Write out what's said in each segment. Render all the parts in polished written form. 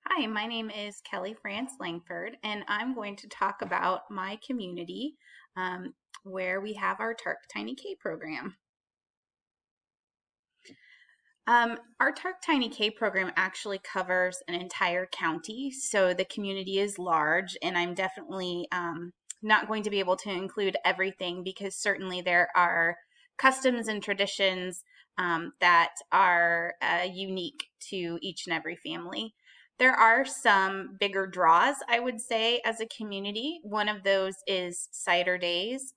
Hi, my name is Kelly Frantz-Langford, and I'm going to talk about my community um, where we have our TARC Tiny K program. Our TARC Tiny K program actually covers an entire county, so the community is large, and I'm definitely not going to be able to include everything because certainly there are customs and traditions that are unique to each and every family. There are some bigger draws, I would say, as a community. One of those is Cider Days,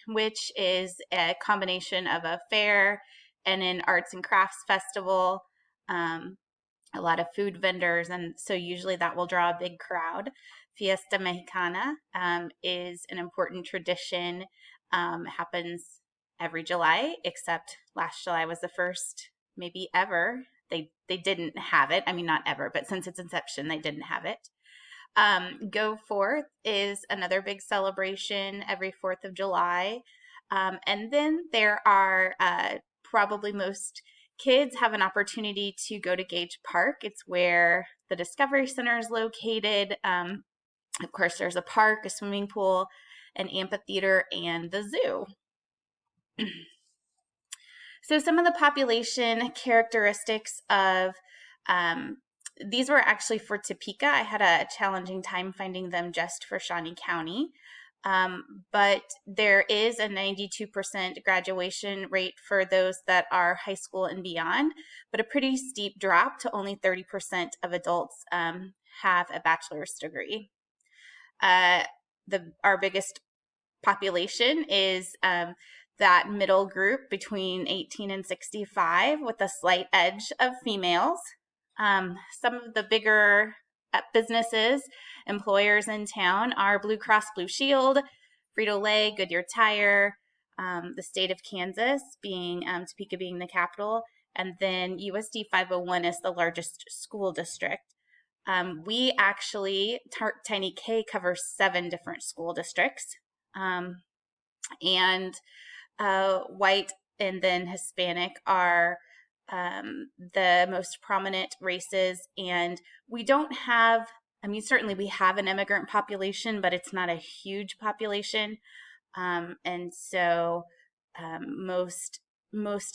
which is a combination of a fair and an arts and crafts festival, a lot of food vendors, and so usually that will draw a big crowd. Fiesta Mexicana is an important tradition, happens every July, except last July was the first, maybe ever. They didn't have it. I mean, not ever, but since its inception, they didn't have it. Go Forth is another big celebration every 4th of July. And then there are probably most kids have an opportunity to go to Gage Park. It's where the Discovery Center is located. Of course, there's a park, a swimming pool, an amphitheater, and the zoo. So some of the population characteristics of these were actually for Topeka. I had a challenging time finding them just for Shawnee County. But there is a 92% graduation rate for those that are high school and beyond, but a pretty steep drop to only 30% of adults have a bachelor's degree. Our biggest population is that middle group between 18 and 65 with a slight edge of females. Some of the bigger businesses, employers in town are Blue Cross Blue Shield, Frito-Lay, Goodyear Tire, the state of Kansas being Topeka being the capital, and then USD 501 is the largest school district. We actually, Tiny K covers 7 different school districts, and white and then Hispanic are the most prominent races. And we don't have, I mean, certainly we have an immigrant population, but it's not a huge population. And so most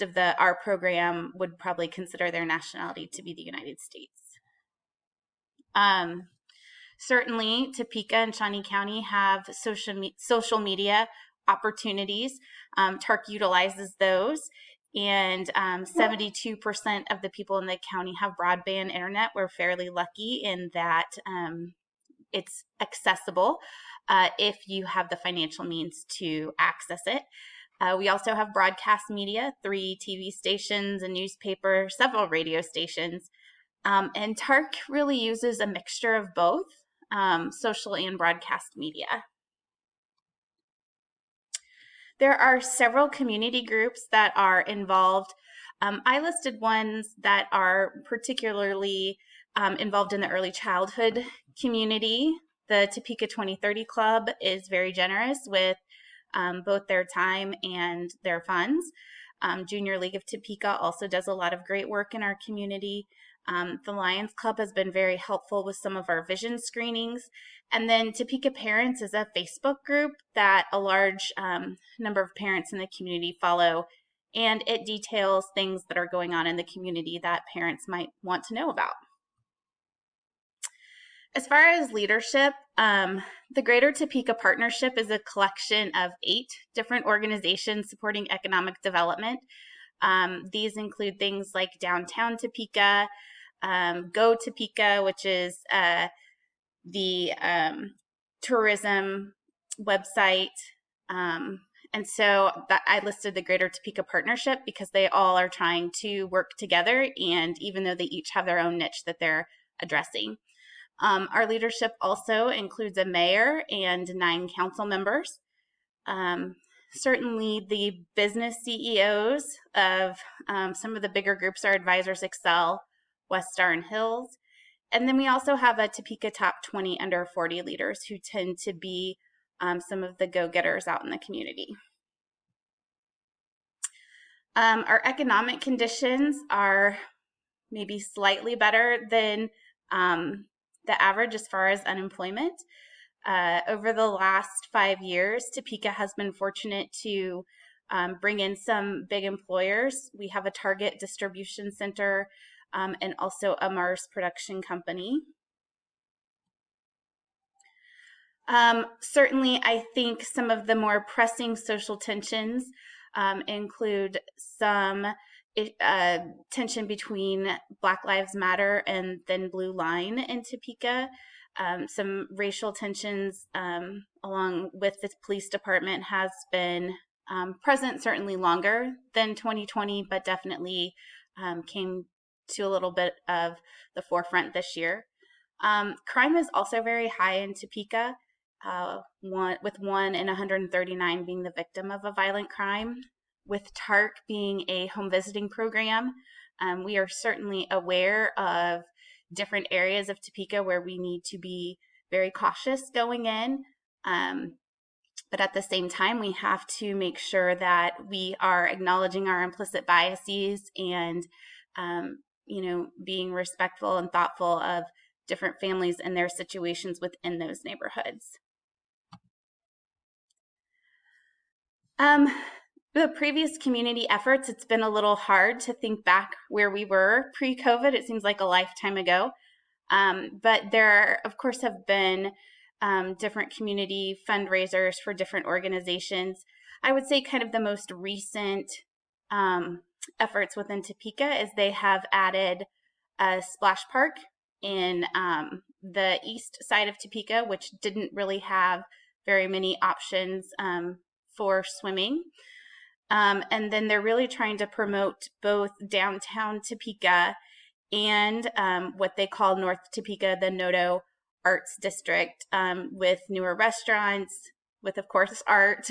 of our program would probably consider their nationality to be the United States. Certainly, Topeka and Shawnee County have social media opportunities. TARC utilizes those, and 72% of the people in the county have broadband internet. We're fairly lucky in that it's accessible if you have the financial means to access it. We also have broadcast media, 3 TV stations, a newspaper, several radio stations. And TARC really uses a mixture of both social and broadcast media. There are several community groups that are involved. I listed ones that are particularly involved in the early childhood community. The Topeka 2030 Club is very generous with both their time and their funds. Junior League of Topeka also does a lot of great work in our community. The Lions Club has been very helpful with some of our vision screenings. And then Topeka Parents is a Facebook group that a large number of parents in the community follow, and it details things that are going on in the community that parents might want to know about. As far as leadership, the Greater Topeka Partnership is a collection of 8 different organizations supporting economic development. These include things like Downtown Topeka, Go Topeka, which is the tourism website. And so I listed the Greater Topeka Partnership because they all are trying to work together, and even though they each have their own niche that they're addressing. Our leadership also includes a mayor and 9 council members. Certainly the business CEOs of some of the bigger groups are Advisors Excel, Westar, and Hills. And then we also have a Topeka Top 20 Under 40 leaders who tend to be some of the go-getters out in the community. Our economic conditions are maybe slightly better than The average as far as unemployment, over the last 5 years, Topeka has been fortunate to bring in some big employers. We have a Target distribution center and also a Mars production company. Certainly, I think some of the more pressing social tensions include some tension between Black Lives Matter and Thin Blue Line in Topeka. Some racial tensions along with the police department has been present certainly longer than 2020, but definitely came to a little bit of the forefront this year. Crime is also very high in Topeka, with 1 in 139 being the victim of a violent crime. With TARC being a home visiting program, we are certainly aware of different areas of Topeka where we need to be very cautious going in. But at the same time, we have to make sure that we are acknowledging our implicit biases and, being respectful and thoughtful of different families and their situations within those neighborhoods. The previous community efforts, it's been a little hard to think back where we were pre-COVID. It seems like a lifetime ago. But there, of course, have been different community fundraisers for different organizations. I would say kind of the most recent efforts within Topeka is they have added a splash park in the east side of Topeka, which didn't really have very many options for swimming. And then they're really trying to promote both downtown Topeka and what they call North Topeka, the Noto Arts District, with newer restaurants, with, of course, art.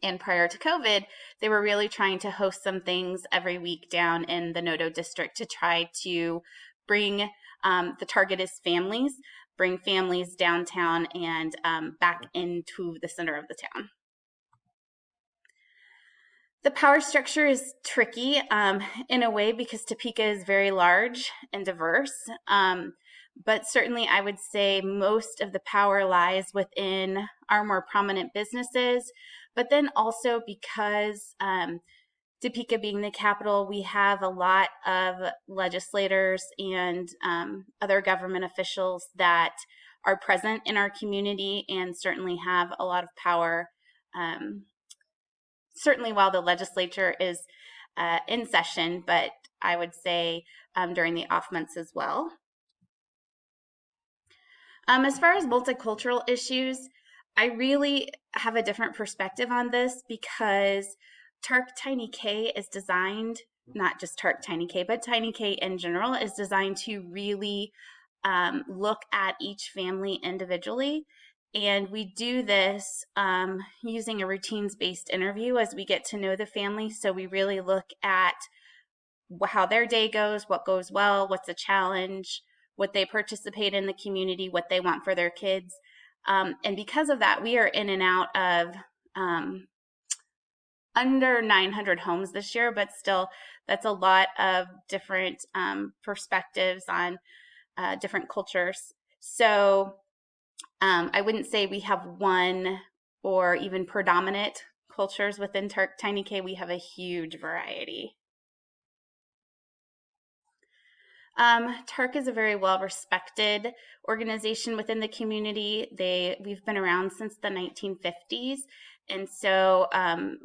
And prior to COVID, they were really trying to host some things every week down in the Noto District to try to bring the target is families, bring families downtown and back into the center of the town. The power structure is tricky in a way because Topeka is very large and diverse, but certainly I would say most of the power lies within our more prominent businesses, but then also because Topeka being the capital, we have a lot of legislators and other government officials that are present in our community and certainly have a lot of power. Certainly while the legislature is in session, but I would say during the off months as well. As far as multicultural issues, I really have a different perspective on this because TARC Tiny K is designed, not just TARC Tiny K, but Tiny K in general is designed to really look at each family individually. And we do this using a routines-based interview as we get to know the family. So we really look at how their day goes, what goes well, what's a challenge, what they participate in the community, what they want for their kids. And because of that, we are in and out of under 900 homes this year, but still that's a lot of different perspectives on different cultures. So I wouldn't say we have one or even predominant cultures within Tiny K. We have a huge variety. TARC is a very well-respected organization within the community. We've been around since the 1950s, and so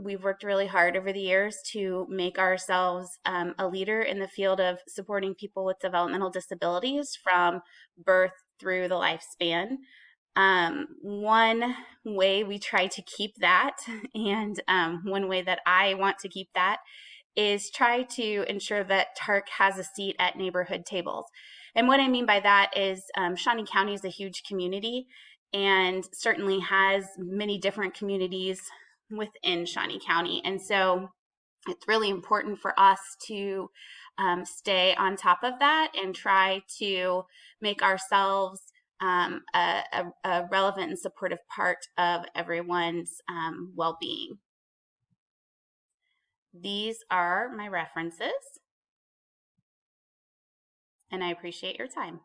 we've worked really hard over the years to make ourselves a leader in the field of supporting people with developmental disabilities from birth through the lifespan. One way we try to keep that, and one way that I want to keep that, is try to ensure that TARC has a seat at neighborhood tables. And what I mean by that is Shawnee County is a huge community and certainly has many different communities within Shawnee County. And so it's really important for us to stay on top of that and try to make ourselves a relevant and supportive part of everyone's well-being. These are my references. And I appreciate your time.